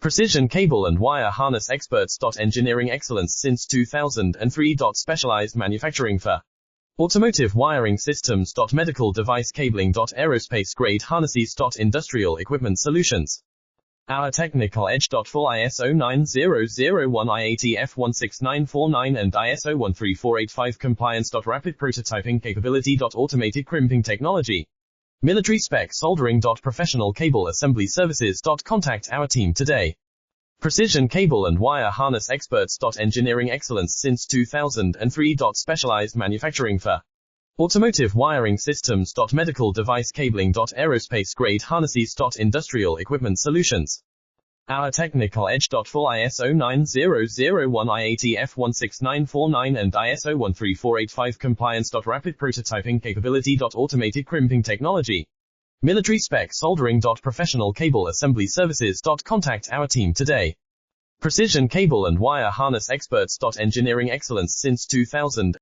Precision cable and wire harness experts. Engineering excellence since 2003. Specialized manufacturing for automotive wiring systems. Medical device cabling. Aerospace grade harnesses. Industrial equipment solutions. Our technical edge. Full ISO 9001 IATF 16949 and ISO 13485 compliance. Rapid prototyping capability. Automated crimping technology. Military spec soldering. Professional cable assembly services. Contact our team today. Precision cable and wire harness experts. Engineering excellence since 2003. Specialized manufacturing for automotive wiring systems. Medical device cabling. Aerospace grade harnesses. Industrial equipment solutions. Our technical edge. Full ISO 9001 IATF 16949 and ISO 13485 compliance. Rapid prototyping capability. Automated crimping technology. Military spec soldering. Professional cable assembly services. Contact our team today. Precision cable and wire harness experts. Engineering excellence since 2000.